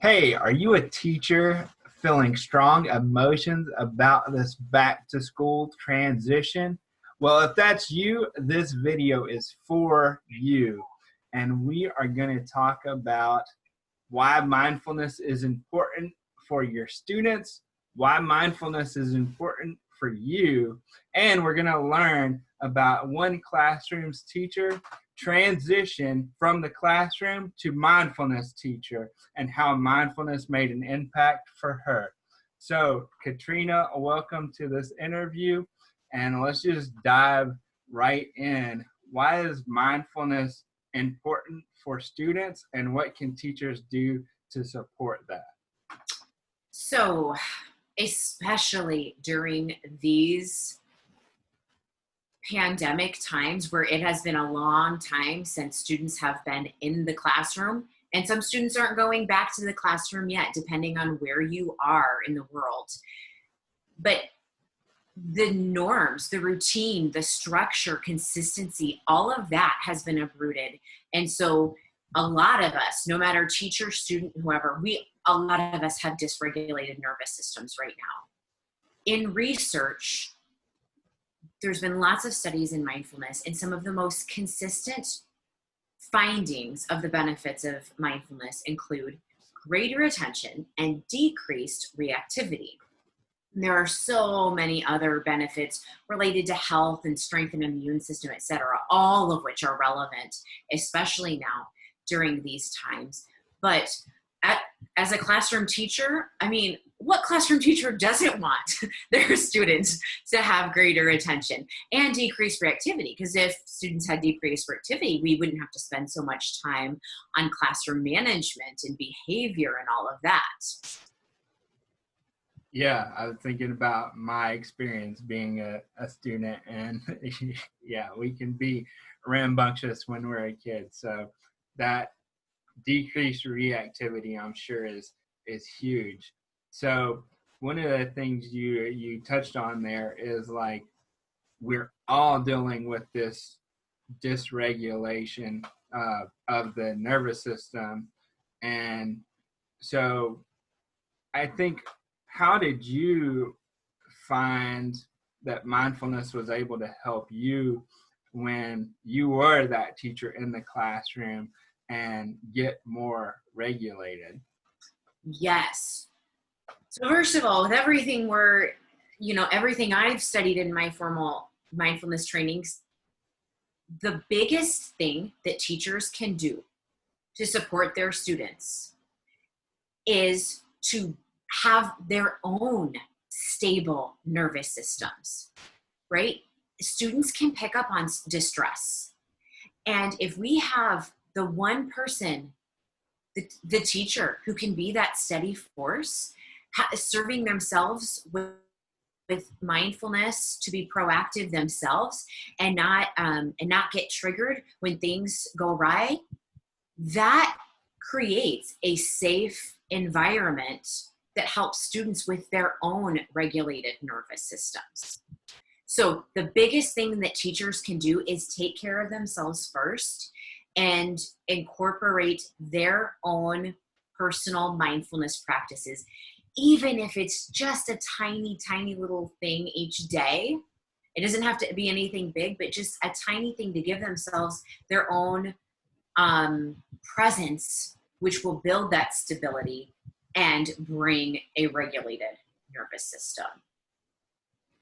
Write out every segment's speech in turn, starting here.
Hey, are you a teacher feeling strong emotions about this back to school transition? Well, if that's you, this video is for you. And we are going to talk about why mindfulness is important for your students, why mindfulness is important for you, and we're going to learn about one classroom's teacher transition from the classroom to mindfulness teacher and how mindfulness made an impact for her. So, Katrina, welcome to this interview, and let's just dive right in. Why is mindfulness important for students, and what can teachers do to support that? So, especially during these pandemic times where it has been a long time since students have been in the classroom, and some students aren't going back to the classroom yet, depending on where you are in the world. But the norms, the routine, the structure, consistency, all of that has been uprooted. And so a lot of us, no matter teacher, student, whoever, a lot of us have dysregulated nervous systems right now. In research, there's been lots of studies in mindfulness, and some of the most consistent findings of the benefits of mindfulness include greater attention and decreased reactivity. There are so many other benefits related to health and strength and immune system, et cetera, all of which are relevant, especially now during these times. But as a classroom teacher, what classroom teacher doesn't want their students to have greater attention and decreased reactivity? Because if students had decreased reactivity, we wouldn't have to spend so much time on classroom management and behavior and all of that. Yeah, I was thinking about my experience being a student, and yeah, we can be rambunctious when we're a kid. So that decreased reactivity, I'm sure, is huge. So one of the things you touched on there is like we're all dealing with this dysregulation of the nervous system, and so I think, how did you find that mindfulness was able to help you when you were that teacher in the classroom and get more regulated? Yes. So first of all, with everything everything I've studied in my formal mindfulness trainings, the biggest thing that teachers can do to support their students is to have their own stable nervous systems, right? Students can pick up on distress. And if we have the one person, the teacher, who can be that steady force, serving themselves with mindfulness to be proactive themselves and not get triggered when things go awry, that creates a safe environment that helps students with their own regulated nervous systems. So the biggest thing that teachers can do is take care of themselves first and incorporate their own personal mindfulness practices, even if it's just a tiny, tiny little thing each day. It doesn't have to be anything big, but just a tiny thing to give themselves their own presence, which will build that stability and bring a regulated nervous system.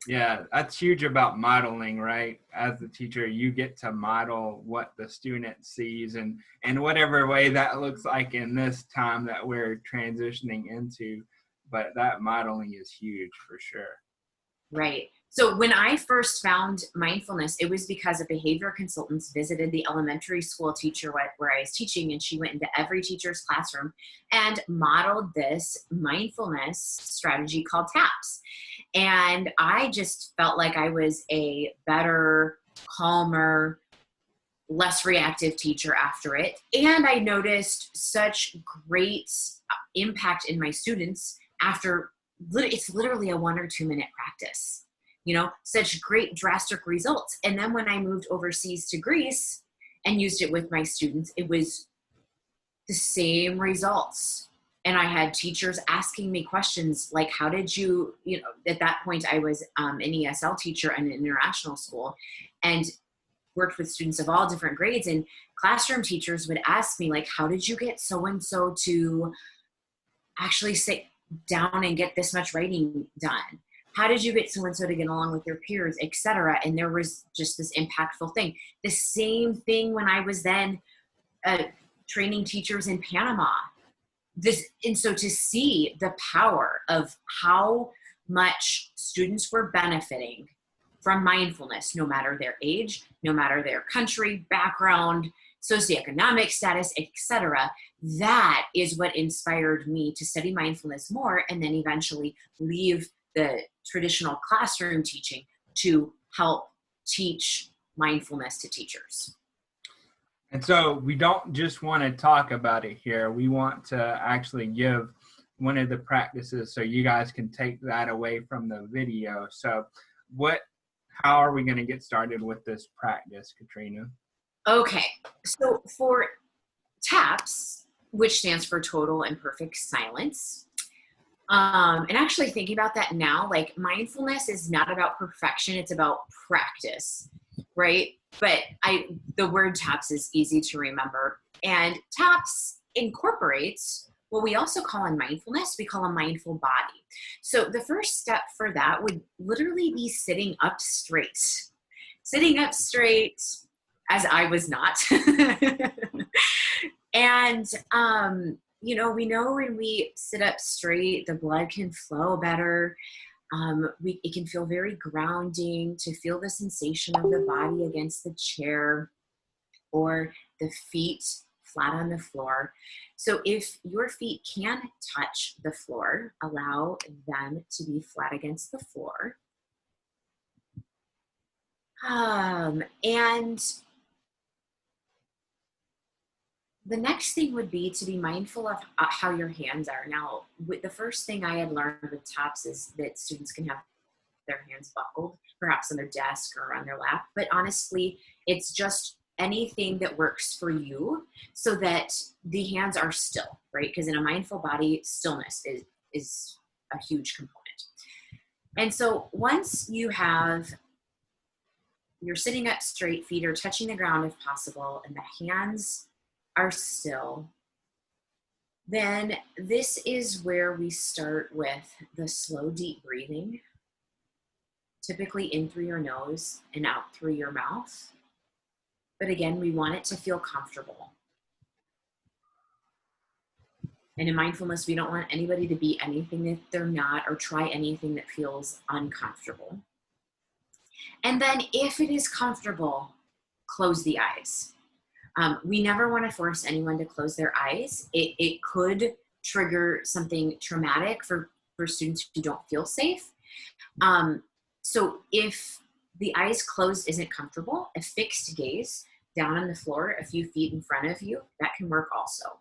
Yeah, that's huge about modeling, right? As the teacher, you get to model what the student sees, and whatever way that looks like in this time that we're transitioning into. But that modeling is huge for sure. Right. So when I first found mindfulness, it was because a behavior consultant visited the elementary school teacher where I was teaching, and she went into every teacher's classroom and modeled this mindfulness strategy called TAPS. And I just felt like I was a better, calmer, less reactive teacher after it. And I noticed such great impact in my students after it's literally a 1 or 2 minute practice, such great drastic results. And then when I moved overseas to Greece and used it with my students, it was the same results. And I had teachers asking me questions like, how did you, at that point I was an ESL teacher in an international school and worked with students of all different grades, and classroom teachers would ask me like, how did you get so-and-so to actually sit down and get this much writing done? How did you get so-and-so to get along with their peers, etc.? And there was just this impactful thing. The same thing when I was then training teachers in Panama. And so to see the power of how much students were benefiting from mindfulness, no matter their age, no matter their country, background, socioeconomic status, etc., that is what inspired me to study mindfulness more, and then eventually leave the traditional classroom teaching to help teach mindfulness to teachers. And so we don't just want to talk about it here. We want to actually give one of the practices so you guys can take that away from the video. So how are we going to get started with this practice, Katarina? Okay, so for TAPS, which stands for total and perfect silence, and actually thinking about that now, like mindfulness is not about perfection, it's about practice, right? But the word TAPS is easy to remember. And TAPS incorporates what we also call in mindfulness, we call a mindful body. So the first step for that would literally be sitting up straight. Sitting up straight, as I was not. And, we know when we sit up straight, the blood can flow better. It can feel very grounding to feel the sensation of the body against the chair or the feet flat on the floor. So if your feet can touch the floor, allow them to be flat against the floor. And the next thing would be to be mindful of how your hands are. Now, the first thing I had learned with TAPS is that students can have their hands buckled, perhaps on their desk or on their lap. But honestly, it's just anything that works for you so that the hands are still, right? Because in a mindful body, stillness is a huge component. And so once you're sitting up straight, feet are touching the ground if possible, and the hands are still, then this is where we start with the slow, deep breathing, typically in through your nose and out through your mouth. But again, we want it to feel comfortable. And in mindfulness, we don't want anybody to be anything that they're not or try anything that feels uncomfortable. And then if it is comfortable, close the eyes. We never want to force anyone to close their eyes. It could trigger something traumatic for students who don't feel safe. So if the eyes closed isn't comfortable, a fixed gaze down on the floor a few feet in front of you, that can work also.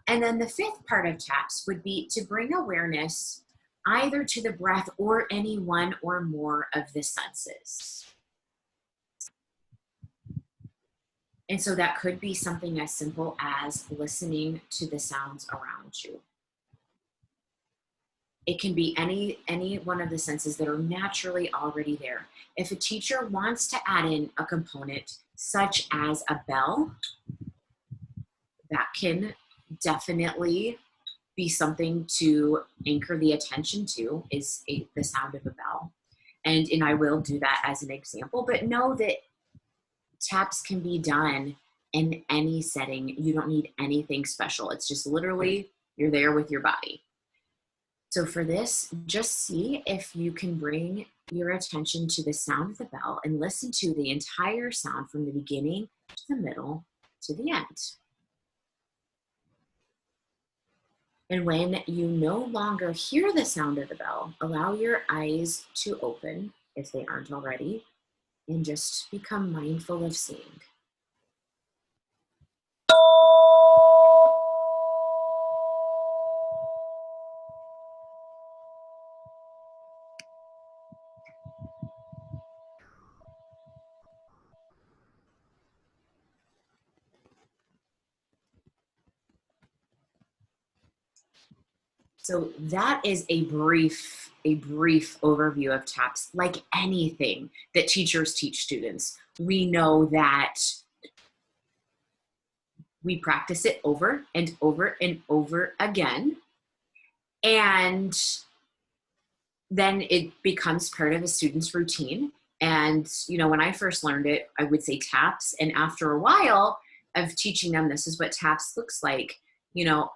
And then the fifth part of TAPS would be to bring awareness either to the breath or any one or more of the senses. And so that could be something as simple as listening to the sounds around you. It can be any one of the senses that are naturally already there. If a teacher wants to add in a component such as a bell, that can definitely be something to anchor the attention to, is the sound of a bell. And I will do that as an example, but know that TAPS can be done in any setting. You don't need anything special. It's just literally you're there with your body. So for this, just see if you can bring your attention to the sound of the bell and listen to the entire sound from the beginning to the middle to the end. And when you no longer hear the sound of the bell, allow your eyes to open if they aren't already, and just become mindful of seeing. So that is a brief overview of TAPS. Like anything that teachers teach students, we know that we practice it over and over and over again. And then it becomes part of a student's routine. And, you know, when I first learned it, I would say TAPS. And after a while of teaching them, this is what TAPS looks like, you know,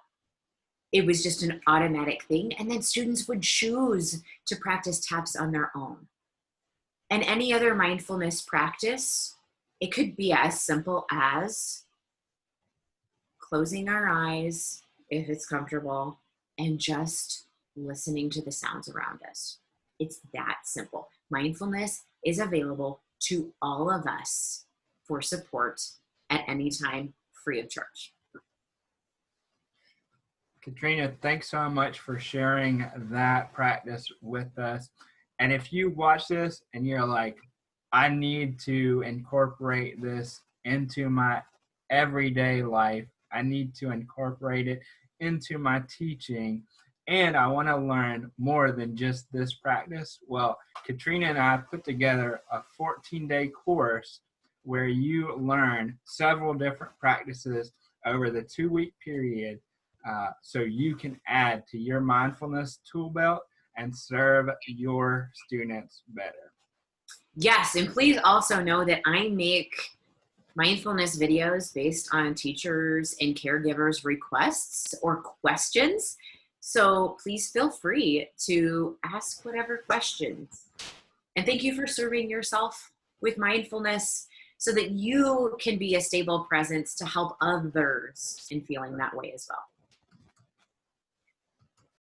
it was just an automatic thing. And then students would choose to practice TAPS on their own. And any other mindfulness practice, it could be as simple as closing our eyes, if it's comfortable, and just listening to the sounds around us. It's that simple. Mindfulness is available to all of us for support at any time, free of charge. Katarina, thanks so much for sharing that practice with us. And if you watch this and you're like, I need to incorporate this into my everyday life, I need to incorporate it into my teaching, and I want to learn more than just this practice, well, Katarina and I put together a 14-day course where you learn several different practices over the 2-week period, so you can add to your mindfulness tool belt and serve your students better. Yes, and please also know that I make mindfulness videos based on teachers and caregivers' requests or questions. So please feel free to ask whatever questions. And thank you for serving yourself with mindfulness so that you can be a stable presence to help others in feeling that way as well.